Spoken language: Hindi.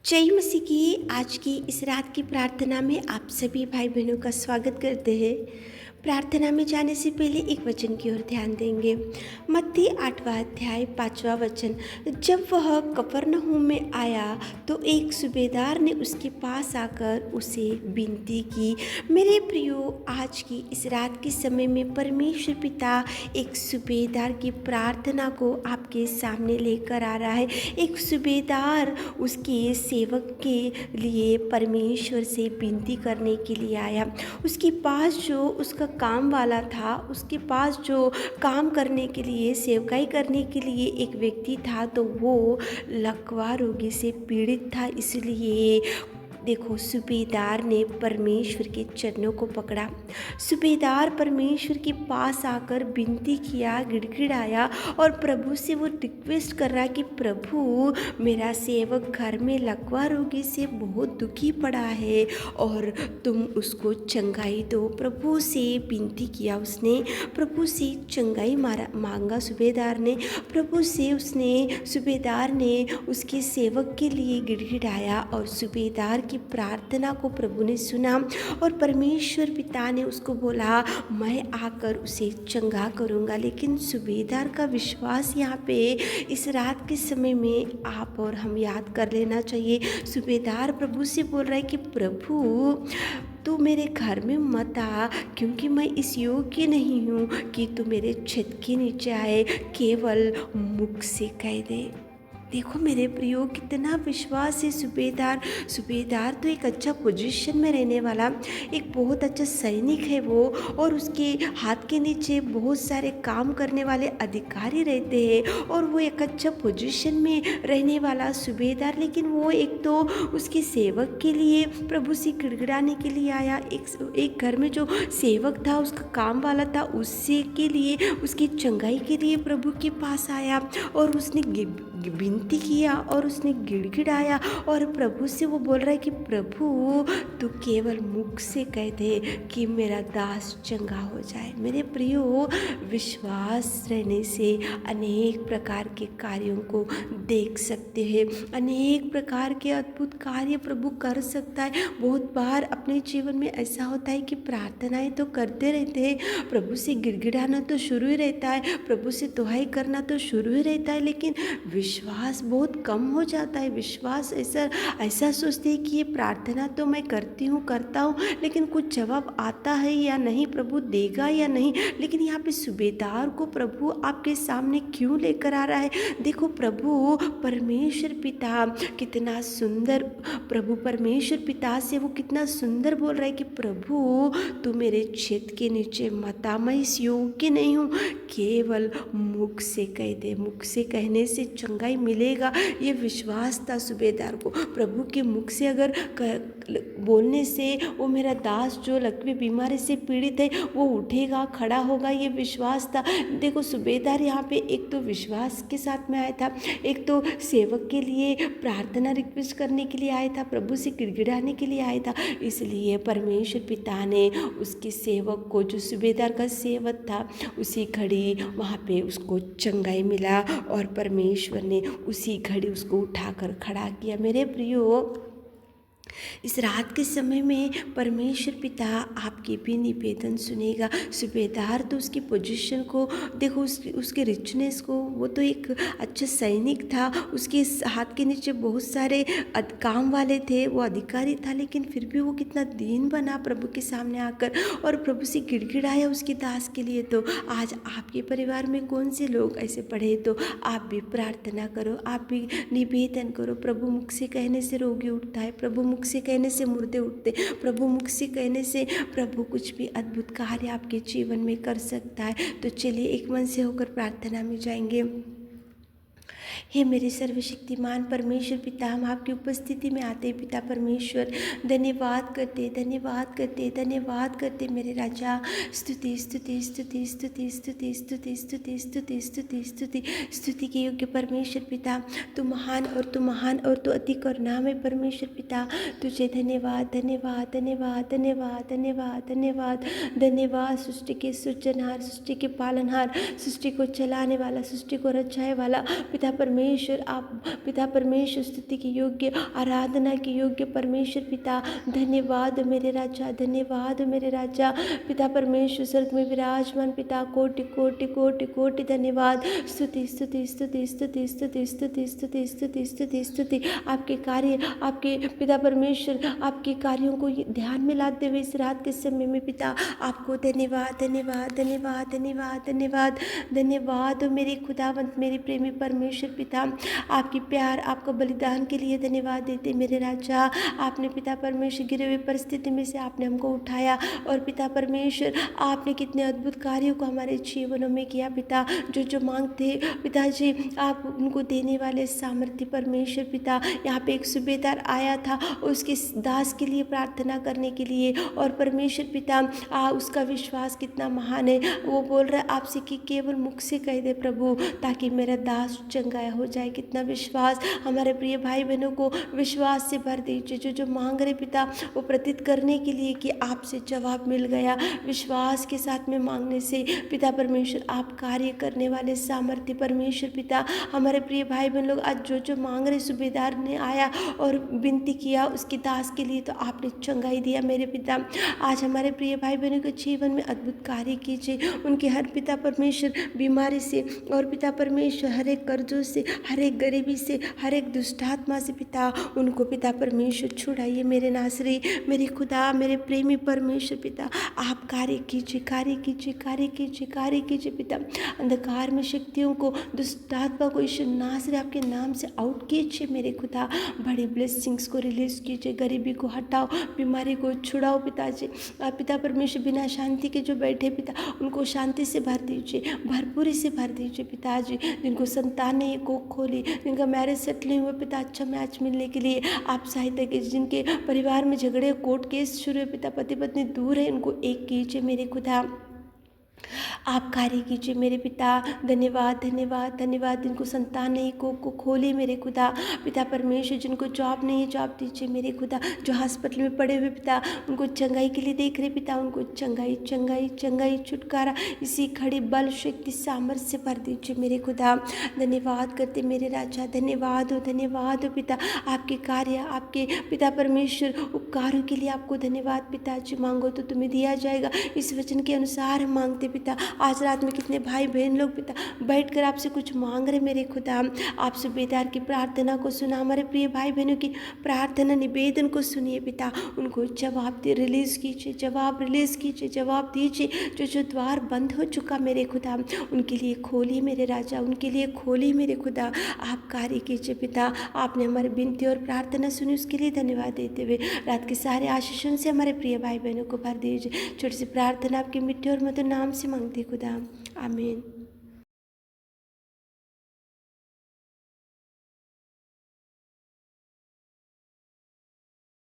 जय मसीह की आज की इस रात की प्रार्थना में आप सभी भाई बहनों का स्वागत करते हैं। प्रार्थना में जाने से पहले एक वचन की ओर ध्यान देंगे। मत्ती 8वां अध्याय 5वां वचन। जब वह कफरनहूम में आया तो एक सूबेदार ने उसके पास आकर उसे विनती की। मेरे प्रियो, आज की इस रात के समय में परमेश्वर पिता एक सूबेदार की प्रार्थना को आपके सामने लेकर आ रहा है। एक सूबेदार उसके सेवक के लिए परमेश्वर से विनती करने के लिए आया। उसके पास जो उसका काम वाला था, उसके पास जो काम करने के लिए, सेवकाई करने के लिए एक व्यक्ति था, तो वो लकवा रोगी से पीड़ित था। इसलिए देखो, सूबेदार ने परमेश्वर के चरणों को पकड़ा। सूबेदार परमेश्वर के पास आकर विनती किया, गिड़गिड़ाया और प्रभु से वो रिक्वेस्ट कर रहा कि प्रभु, मेरा सेवक घर में लकवा रोगी से बहुत दुखी पड़ा है और तुम उसको चंगाई दो। प्रभु से विनती किया उसने, प्रभु से चंगाई मांगा सूबेदार ने। प्रभु से सूबेदार ने उसके सेवक के लिए गिड़गिड़ाया और सूबेदार की प्रार्थना को प्रभु ने सुना और परमेश्वर पिता ने उसको बोला, मैं आकर उसे चंगा करूँगा। लेकिन सूबेदार का विश्वास यहाँ पे इस रात के समय में आप और हम याद कर लेना चाहिए। सूबेदार प्रभु से बोल रहा है कि प्रभु, तू मेरे घर में मत आ, क्योंकि मैं इस योग्य नहीं हूँ कि तू मेरे छत के नीचे आए, केवल मुख से कह दे। देखो मेरे प्रियो, कितना विश्वास है सूबेदार तो एक अच्छा पोजीशन में रहने वाला, एक बहुत अच्छा सैनिक है वो, और उसके हाथ के नीचे बहुत सारे काम करने वाले अधिकारी रहते हैं और वो एक अच्छा पोजीशन में रहने वाला सूबेदार। लेकिन वो एक तो उसके सेवक के लिए प्रभु से गिड़गिड़ाने के लिए आया। एक घर में जो सेवक था, उसका काम वाला था, उससे के लिए, उसकी चंगाई के लिए प्रभु के पास आया और उसने विनती किया और उसने गिड़गिड़ाया और प्रभु से वो बोल रहा है कि प्रभु, तू केवल मुख से कह दे कि मेरा दास चंगा हो जाए। मेरे प्रियो, विश्वास रहने से अनेक प्रकार के कार्यों को देख सकते हैं, अनेक प्रकार के अद्भुत कार्य प्रभु कर सकता है। बहुत बार अपने जीवन में ऐसा होता है कि प्रार्थनाएं तो करते रहते हैं, प्रभु से गिड़गिड़ाना तो शुरू ही रहता है, प्रभु से दुहाई करना तो शुरू ही रहता है, लेकिन विश्वास बहुत कम हो जाता है। विश्वास ऐसा सोचते हैं कि ये प्रार्थना तो मैं करता हूँ, लेकिन कुछ जवाब आता है या नहीं, प्रभु देगा या नहीं। लेकिन यहाँ पे सूबेदार को प्रभु आपके सामने क्यों लेकर आ रहा है? देखो, प्रभु परमेश्वर पिता कितना सुंदर, प्रभु परमेश्वर पिता से वो कितना सुंदर बोल रहा है कि प्रभु, तू मेरे छत के नीचे मत आ, मैं इस योग्य नहीं हूँ, केवल मुख से कह दे। मुख से कहने से चंगाई मिलेगा, ये विश्वास था सूबेदार को। प्रभु के मुख से अगर बोलने से वो मेरा दास जो लकवी बीमारी से पीड़ित है वो उठेगा, खड़ा होगा, ये विश्वास था। देखो, सूबेदार यहाँ पे एक तो विश्वास के साथ में आया था, एक तो सेवक के लिए प्रार्थना रिक्वेस्ट करने के लिए आया था, प्रभु से गिड़गिड़ाने के लिए आया था। इसलिए परमेश्वर पिता ने उसके सेवक को, जो सूबेदार का सेवक था, उसी घड़ी वहाँ पे उसको चंगाई मिला और परमेश्वर ने उसी घड़ी उसको उठाकर खड़ा किया। मेरे प्रियो, इस रात के समय में परमेश्वर पिता आपकी भी निवेदन सुनेगा। सूबेदार तो उसकी पोजीशन को देखो, उसके रिचनेस को, वो तो एक अच्छा सैनिक था, उसके हाथ के नीचे बहुत सारे काम वाले थे, वो अधिकारी था, लेकिन फिर भी वो कितना दीन बना प्रभु के सामने आकर और प्रभु से गिड़गिड़ाया उसके दास के लिए। तो आज आपके परिवार में कौन से लोग ऐसे पढ़े, तो आप भी प्रार्थना करो, आप भी निवेदन करो। प्रभु मुख से कहने से रोगी उठता है, प्रभु मुख से कहने से मुर्दे उठते, प्रभु मुख से कहने से प्रभु कुछ भी अद्भुत कार्य आपके जीवन में कर सकता है। तो चलिए एक मन से होकर प्रार्थना में जाएंगे। हे मेरे सर्वशक्तिमान परमेश्वर पिता, हम आपकी उपस्थिति में आते पिता परमेश्वर, धन्यवाद करते मेरे राजा। स्तुति स्तुति स्तुति स्तुति स्तुति स्तुति स्तुति स्तुति स्तुति स्तुति स्तुति के योग्य परमेश्वर पिता, तू महान और तू अति करुणामय है परमेश्वर पिता। तुझे धन्यवाद धन्यवाद धन्यवाद धन्यवाद धन्यवाद धन्यवाद धन्यवाद। सृष्टि के सृजनहार, सृष्टि के पालनहार, सृष्टि को चलाने वाला, सृष्टि को रचाए वाला पिता परमेश्वर, आप पिता परमेश्वर स्तुति के योग्य, आराधना के योग्य परमेश्वर पिता। धन्यवाद मेरे राजा, धन्यवाद मेरे राजा। पिता परमेश्वर स्वर्ग में विराजमान पिता, कोटि कोटि कोटि कोटि धन्यवाद। स्तुति स्तुति स्तुति स्तुति स्तुति स्तुति स्तुति स्तुति स्तुति स्तुति। आपके कार्य, आपके पिता परमेश्वर, आपके कार्यों को ध्यान में लाते हुए इस रात के समय में पिता आपको धन्यवाद धन्यवाद धन्यवाद धन्यवाद धन्यवाद धन्यवाद मेरे खुदावंत, मेरे प्रेमी परमेश्वर पिता। आपकी प्यार, आपका बलिदान के लिए धन्यवाद देते मेरे राजा। आपने पिता परमेश्वर गिरे हुए परिस्थिति में से आपने हमको उठाया, और पिता परमेश्वर आपने कितने अद्भुत कार्यों को हमारे जीवनों में किया पिता। जो जो मांगते पिताजी आप उनको देने वाले सामर्थ्य परमेश्वर पिता। यहाँ पे एक सूबेदार आया था उसके दास के लिए प्रार्थना करने के लिए, और परमेश्वर पिता उसका विश्वास कितना महान है। वो बोल रहा है आपसे कि केवल मुख से कह दे प्रभु, ताकि मेरा दास चंगा हो जाए। कितना विश्वास हमारे प्रिय भाई बहनों को विश्वास से भर दीजिए। जो जो मांग रहे पिता वो प्रतीत करने के लिए कि आपसे जवाब मिल गया। विश्वास के साथ में मांगने से पिता परमेश्वर आप कार्य करने वाले सामर्थ्य परमेश्वर पिता। हमारे प्रिय भाई बहन लोग आज जो जो मांग रहे, सूबेदार ने आया और विनती किया उसकी दास के लिए, तो आपने चंगाई दिया मेरे पिता। आज हमारे प्रिय भाई बहनों के जीवन में अद्भुत कार्य कीजिए। उनके हर पिता परमेश्वर बीमारी से, और पिता परमेश्वर हर एक कर्जों से, हर एक गरीबी से, हर एक दुष्टात्मा से पिता उनको पिता परमेश्वर छुड़ाइए मेरे नासरी, मेरे खुदा, मेरे प्रेमी परमेश्वर पिता। आप कार्य कीजिए, कार्य कीजिए, कार्य कीजिए, कार्य कीजिए पिता। अंधकार में शक्तियों को, दुष्टात्मा को ईश्वर नासरी आपके नाम से आउट कीजिए मेरे खुदा। बड़ी ब्लेसिंग्स को रिलीज कीजिए, गरीबी को हटाओ, बीमारी को छुड़ाओ पिताजी। आप पिता परमेश्वर बिना शांति के जो बैठे पिता उनको शांति से भर दीजिए, भरपूरी से भर दीजिए पिताजी। जिनको संतान नहीं को खोली, जिनका मैरिज सेटल नहीं हुआ पिता अच्छा मैच मिलने के लिए आप सहायता कीजिए। जिनके परिवार में झगड़े, कोर्ट केस शुरू है पिता, पति पत्नी दूर है, उनको एक कीजिए मेरे खुदा। आप कार्य कीजिए मेरे पिता। धन्यवाद धन्यवाद धन्यवाद। जिनको संतान नहीं को खोले मेरे खुदा। पिता परमेश्वर जिनको जॉब नहीं है जॉब दीजिए मेरे खुदा। जो हॉस्पिटल में पड़े हुए पिता उनको चंगाई के लिए देख रहे पिता, उनको चंगाई चंगाई चंगाई छुटकारा इसी खड़ी बल शक्ति सामर्थ्य से भर दीजिए मेरे खुदा। धन्यवाद करते मेरे राजा, धन्यवाद हो पिता। आपके कार्य, आपके पिता परमेश्वर उपकारों के लिए आपको धन्यवाद पिताजी। मांगो तो तुम्हें दिया जाएगा, इस वचन के अनुसार हम मांगते पिता। आज रात में कितने भाई बहन लोग पिता बैठकर आपसे कुछ मांग रहे मेरे खुदा। आप सूबेदार की प्रार्थना को सुना, हमारे प्रिय भाई बहनों की प्रार्थना निवेदन को सुनिए पिता। उनको जवाब दे रिलीज कीजिए, जवाब रिलीज कीजिए, जवाब दीजिए। जो जो द्वार बंद हो चुका मेरे खुदा उनके लिए खोलिए मेरे राजा, उनके लिए खोलिए मेरे खुदा। आप कार्य कीजिए पिता। आपने हमारी विनती और प्रार्थना सुनी, उसके लिए धन्यवाद देते हुए रात के सारे आशीषों से हमारे प्रिय भाई बहनों को भर दीजिए। छोटी सी प्रार्थना आपके मिट्टी और मधुर नाम से मांगते खुदा, आमीन।